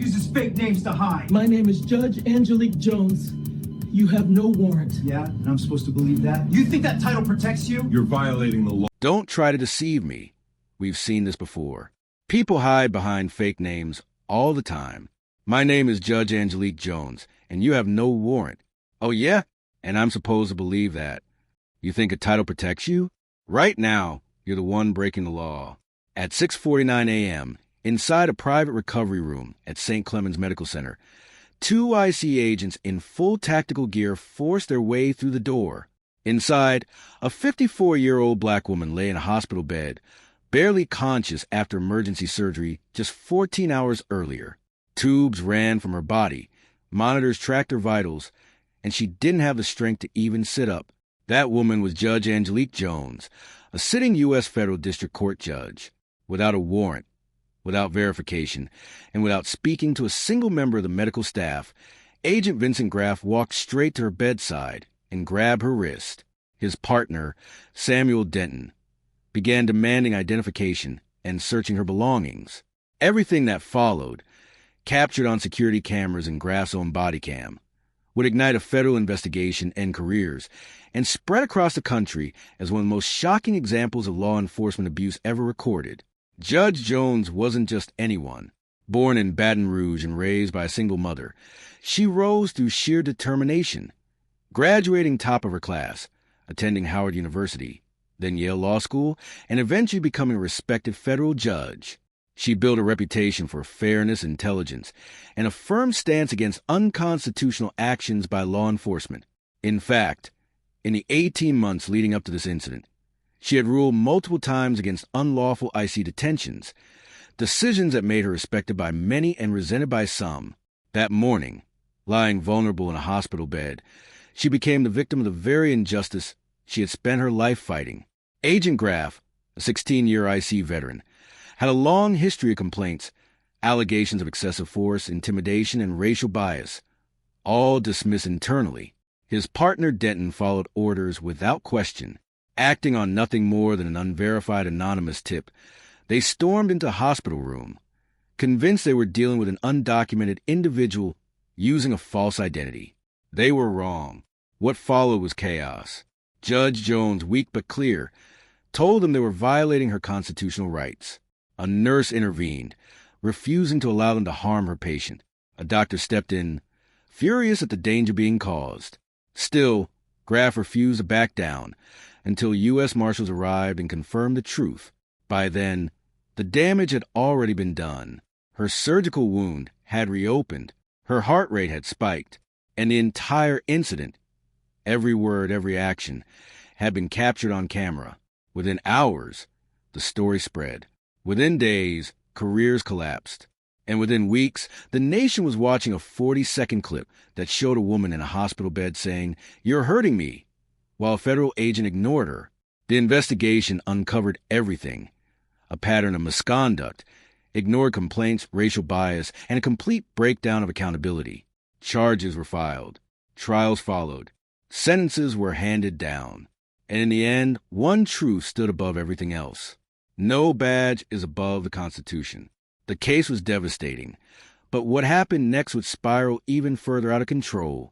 uses fake names to hide. My name is Judge Angelique Jones. You have no warrant. Yeah, and I'm supposed to believe that? You think that title protects you? You're violating the law. Don't try to deceive me. We've seen this before. People hide behind fake names all the time. My name is Judge Angelique Jones, and you have no warrant. Oh, yeah? And I'm supposed to believe that. You think a title protects you? Right now, you're the one breaking the law. At 6:49 a.m., inside a private recovery room at St. Clemens Medical Center, 2 IC agents in full tactical gear forced their way through the door. Inside, a 54-year-old black woman lay in a hospital bed, barely conscious after emergency surgery just 14 hours earlier. Tubes ran from her body, monitors tracked her vitals, and she didn't have the strength to even sit up. That woman was Judge Angelique Jones, a sitting U.S. federal district court judge, without a warrant, without verification, and without speaking to a single member of the medical staff. Agent Vincent Graff walked straight to her bedside and grabbed her wrist. His partner, Samuel Denton, began demanding identification and searching her belongings. Everything that followed, captured on security cameras and Graff's own body cam, would ignite a federal investigation and careers, and spread across the country as one of the most shocking examples of law enforcement abuse ever recorded. Judge Jones wasn't just anyone. Born in Baton Rouge and raised by a single mother, she rose through sheer determination, graduating top of her class, attending Howard University, then Yale Law School, and eventually becoming a respected federal judge. She built a reputation for fairness, intelligence, and a firm stance against unconstitutional actions by law enforcement. In fact, in the 18 months leading up to this incident, she had ruled multiple times against unlawful IC detentions, decisions that made her respected by many and resented by some. That morning, lying vulnerable in a hospital bed, she became the victim of the very injustice she had spent her life fighting. Agent Graff, a 16-year IC veteran, had a long history of complaints, allegations of excessive force, intimidation, and racial bias, all dismissed internally. His partner Denton followed orders without question. Acting on nothing more than an unverified anonymous tip, they stormed into a hospital room, convinced they were dealing with an undocumented individual using a false identity. They were wrong. What followed was chaos. Judge Jones, weak but clear, told them they were violating her constitutional rights. A nurse intervened, refusing to allow them to harm her patient. A doctor stepped in, furious at the danger being caused. Still, Graff refused to back down until U.S. Marshals arrived and confirmed the truth. By then, the damage had already been done. Her surgical wound had reopened, her heart rate had spiked, and the entire incident, every word, every action, had been captured on camera. Within hours, the story spread. Within days, careers collapsed. And within weeks, the nation was watching a 40-second clip that showed a woman in a hospital bed saying, "You're hurting me," while a federal agent ignored her. The investigation uncovered everything: a pattern of misconduct, ignored complaints, racial bias, and a complete breakdown of accountability. Charges were filed. Trials followed. Sentences were handed down. And in the end, one truth stood above everything else. No badge is above the Constitution. The case was devastating, but what happened next would spiral even further out of control.